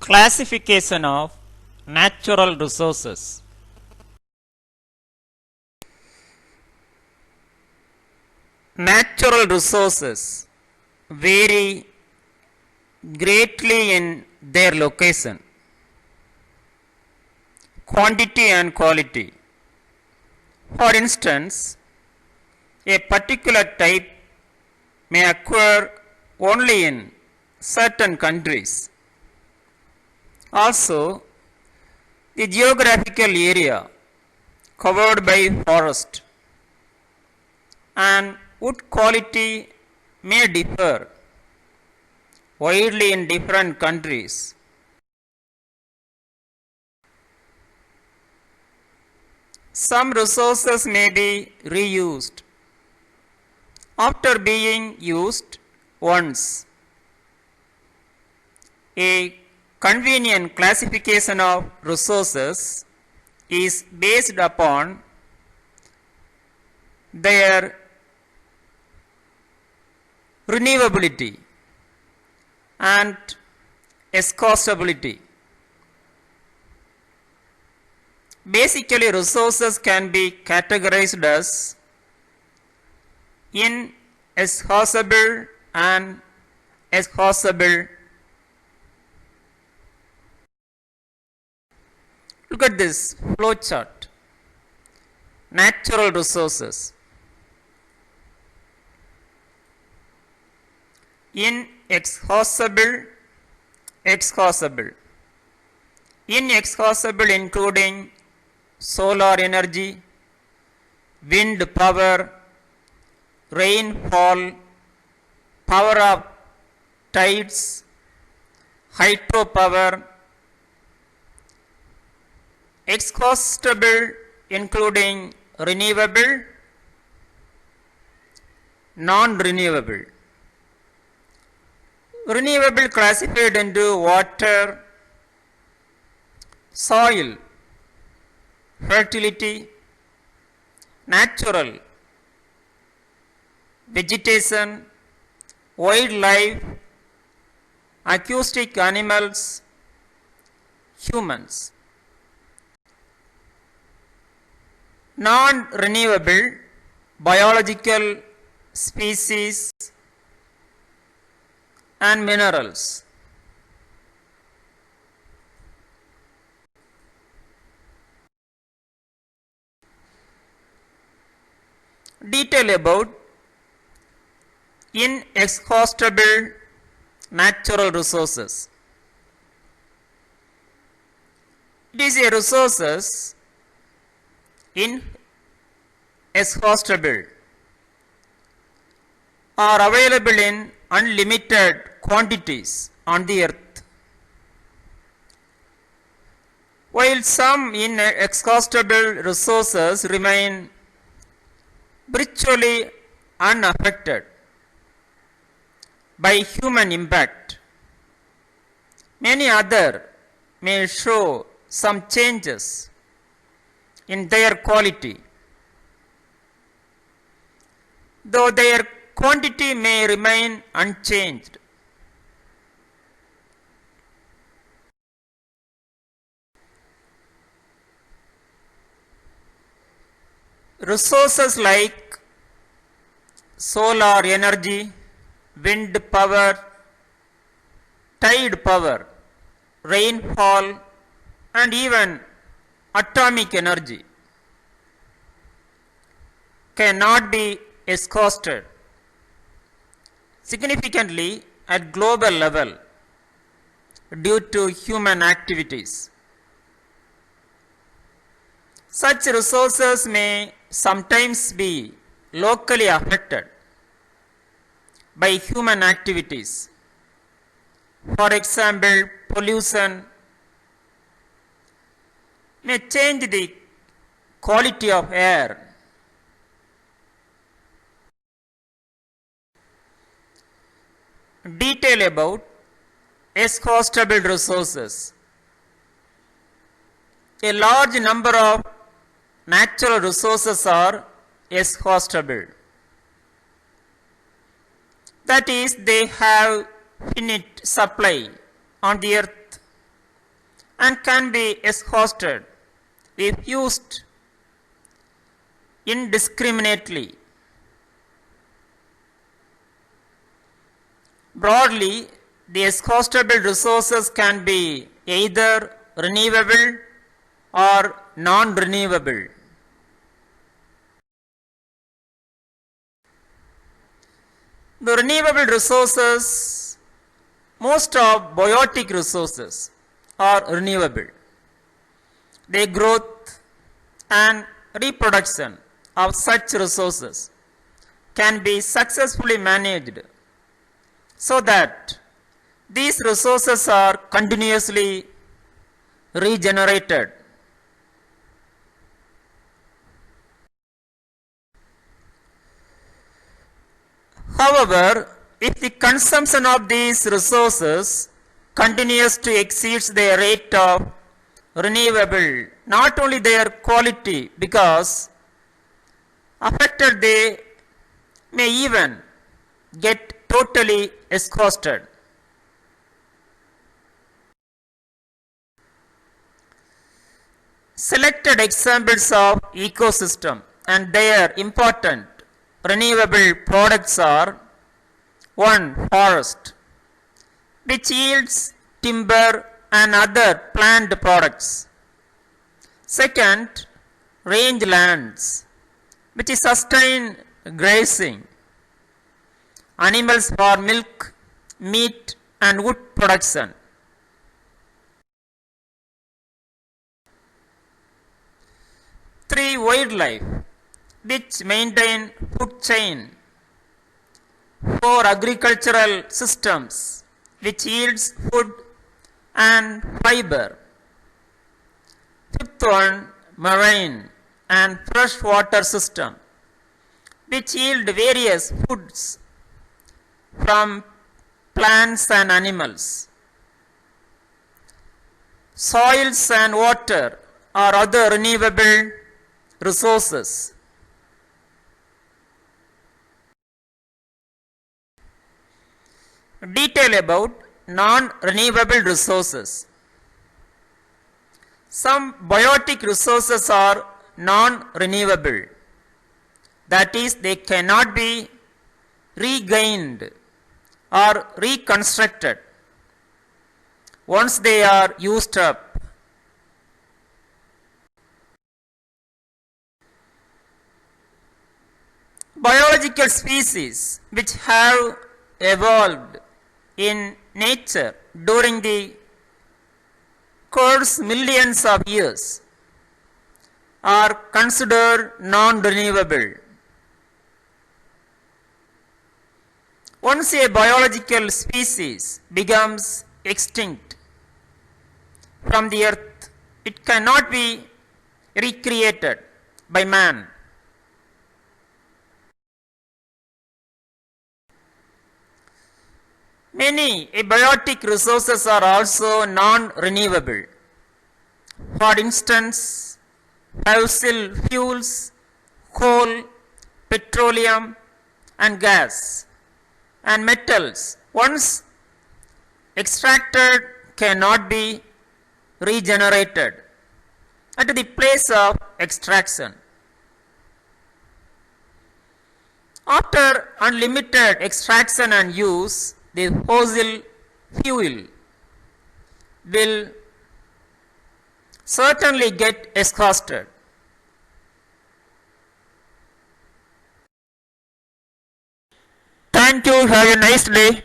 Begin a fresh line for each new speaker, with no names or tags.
Classification of natural resources. Natural resources vary greatly in their location, quantity and quality. For instance, a particular type may occur only in certain countries. Also, the geographical area covered by forest and wood quality may differ widely in different countries. Some resources may be reused after being used once. A convenient classification of resources is based upon their renewability and exhaustibility. Basically, resources can be categorized as inexhaustible and exhaustible. Look at this flow chart. Natural resources. Inexhaustible, exhaustible. Inexhaustible including solar energy, wind power, rainfall, power of tides, hydropower. Exhaustible including renewable, non-renewable. Renewable classified into water, soil, fertility, natural, vegetation, wildlife, acoustic animals, humans. Non-renewable, biological species and minerals. Detail about inexhaustible natural resources. It is a resources inexhaustible are available in unlimited quantities on the earth, while some inexhaustible resources remain virtually unaffected by human impact. Many others may show some changes in their quality, though their quantity may remain unchanged. Resources like solar energy, wind power, tide power, rainfall, and even atomic energy cannot be exhausted significantly at global level due to human activities. Such resources may sometimes be locally affected by human activities. For example, pollution may change the quality of air. Detail about exhaustible resources. A large number of natural resources are exhaustible. That is, they have finite supply on the earth. and can be exhausted if used indiscriminately. Broadly, the exhaustible resources can be either renewable or non-renewable. The renewable resources, most of biotic resources are renewable. The growth and reproduction of such resources can be successfully managed so that these resources are continuously regenerated. However, if the consumption of these resources continues to exceed their rate of renewable, not only their quality, because affected they may even get totally exhausted. Selected examples of ecosystem and their important renewable products are: 1. Forest, which yields timber and other plant products. 2. Rangelands, which sustain grazing, animals for milk, meat and wood production. 3. Wildlife, which maintain food chain. 4. Agricultural systems, which yields food and fiber. 5th one, marine and freshwater system, which yield various foods from plants and animals. Soils and water are other renewable resources. Detail about non-renewable resources. Some biotic resources are non-renewable, that is, they cannot be regained or reconstructed once they are used up. Biological species which have evolved in nature during the course millions of years are considered non-renewable. Once a biological species becomes extinct from the earth, it cannot be recreated by man. Many abiotic resources are also non-renewable. For instance, fossil fuels, coal, petroleum and gas, and metals, once extracted, cannot be regenerated at the place of extraction. After unlimited extraction and use, the fossil fuel will certainly get exhausted. Thank you. Have a nice day.